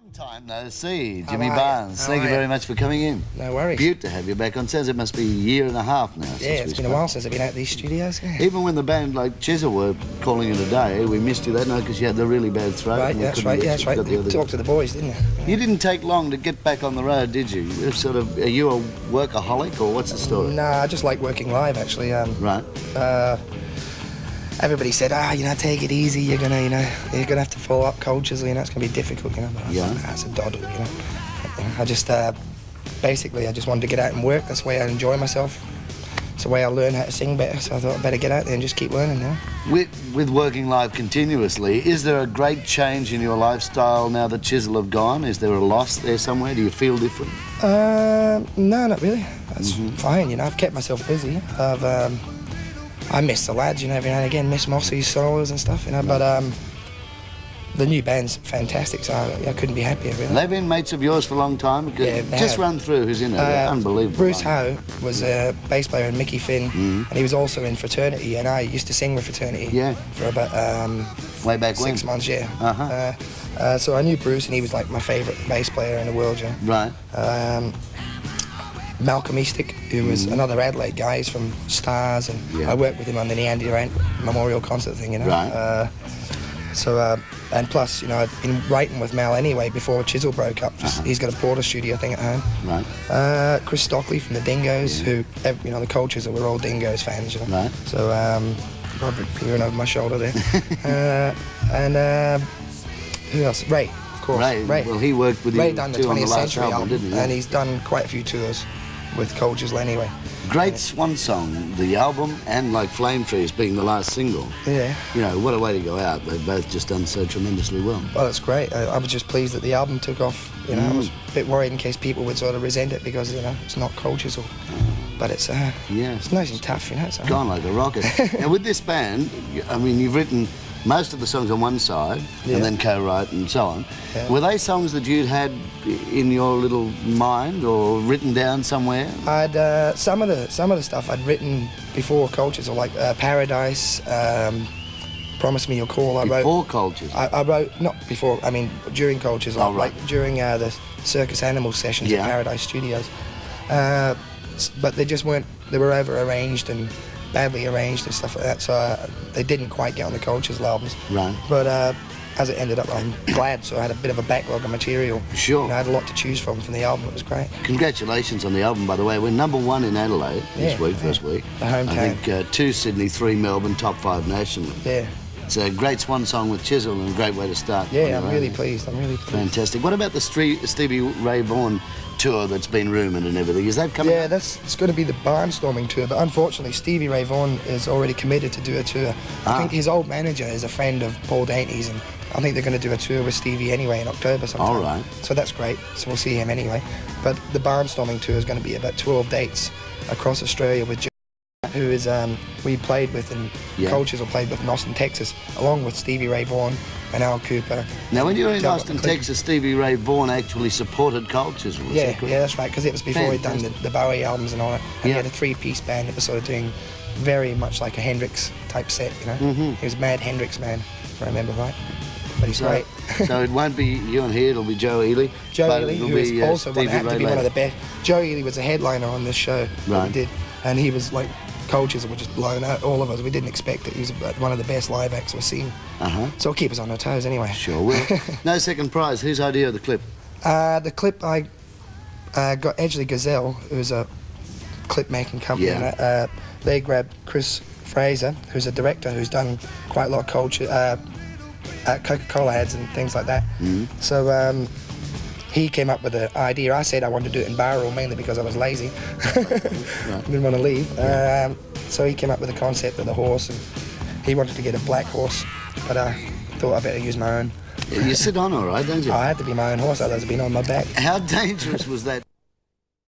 Long time no see, Jimmy Barnes. Thank you very much for coming in. No worries. Beaut to have you back on. Says it must be a year and a half now. Yeah, it's been a while since I've been out these studios. Yeah. Even when the band like Chisel were calling it a day, we missed you that night because you had the really bad throat. Right, that's right. Yeah, that's right. You talked to the boys, didn't you? You didn't take long to get back on the road, did you? You're sort of, are you a workaholic or what's the story? Nah, I just like working live actually. Right. Everybody said, take it easy. You're gonna have to follow up Cold Chisel. It's gonna be difficult. But yeah. That's a doddle. I just basically I just wanted to get out and work. That's the way I enjoy myself. It's the way I learn how to sing better. So I thought I'd better get out there and just keep learning now. With working live continuously, is there a great change in your lifestyle now that Chisel have gone? Is there a loss there somewhere? Do you feel different? No, not really. That's fine. I've kept myself busy. I miss the lads, every now and again, miss Mossy's solos and stuff, but the new band's fantastic, so I couldn't be happier, really. They've been mates of yours for a long time? Yeah, just run through who's in it. Unbelievable. Bruce Howe was a bass player in Mickey Finn, and he was also in Fraternity, and I used to sing with Fraternity for about way back 6 months, yeah. So I knew Bruce, and he was like my favourite bass player in the world, Right. Malcolm Eastick, who was another Adelaide guy. He's from Stars, and I worked with him on the Andy Durant Memorial Concert thing, Right. And plus, I've been writing with Mal anyway before Chisel broke up. He's got a Porter studio thing at home. Right. Chris Stockley from the Dingoes, who, the Cold Chisel were all Dingoes fans, Right. So, Robert peering over my shoulder there. And who else? Ray, of course. Ray. Well, he worked with you done the too on the 20th last Century album, didn't he? And he's done quite a few tours with Cold Chisel anyway. Great swan song, the album, and like Flame Trees being the last single. Yeah. What a way to go out. They've both just done so tremendously well. Well, that's great. I was just pleased that the album took off. I was a bit worried in case people would sort of resent it because, it's not Cold Chisel. But it's it's nice and tough, It's gone like a rocket. Now, with this band, you've written most of the songs on one side and then co-write and so on. Yeah. Were they songs that you'd had in your little mind or written down somewhere? I'd some of the stuff I'd written before Cold Chisel, like Paradise, Promise Me You'll Call. Before Cold Chisel? I wrote, not before, during Cold Chisel, right. like during the Circus Animals sessions at Paradise Studios. But they just weren't, they were over-arranged and badly arranged and stuff like that, so they didn't quite get on the Cold Chisel albums. Right. But as it ended up, I'm glad, so I had a bit of a backlog of material. Sure. I had a lot to choose from the album. It was great. Congratulations on the album, by the way. We're #1 in Adelaide this week, first week. The hometown. I think 2 Sydney, 3 Melbourne, top 5 nationally. Yeah. It's a great swan song with Chisel and a great way to start. Yeah, I'm really pleased. Fantastic. What about the Stevie Ray Vaughan tour that's been rumoured and everything? Is that coming? Yeah, it's going to be the Barnstorming tour, but unfortunately Stevie Ray Vaughan is already committed to do a tour. I think his old manager is a friend of Paul Dainty's, and I think they're going to do a tour with Stevie anyway in October sometime. All right. So that's great. So we'll see him anyway. But the Barnstorming tour is going to be about 12 dates across Australia with Joe, who is we played with, and Cold Chisel played with in Austin, Texas, along with Stevie Ray Vaughan and Al Cooper. Now, when you were in Austin, Texas, Stevie Ray Vaughan actually supported Cold Chisel. Yeah, that's right, because it was before he'd done the Bowie albums and all that. And he had a 3-piece band that was sort of doing very much like a Hendrix type set, He was Mad Hendrix man, if I remember right. But he's great. So it won't be you and he, it'll be Joe Ely. Joe Ely, who is also happened to be one of the best. Joe Ely was a headliner on this show that we did, and he was like, Cold Chisel were just blown out, all of us. We didn't expect it. He was one of the best live acts we've seen. So it'll keep us on our toes anyway. Sure will. No second prize. Whose idea of the clip? The clip I got Edgley Gazelle, who's a clip-making company. They grabbed Chris Fraser, who's a director who's done quite a lot of Coca-Cola ads and things like that. So he came up with the idea. I said I wanted to do it in barrel mainly because I was lazy. Didn't want to leave. So he came up with the concept of the horse, and he wanted to get a black horse, but I thought I better use my own. You sit on all right, don't you? I had to be my own horse, otherwise I'd been on my back. How dangerous was that?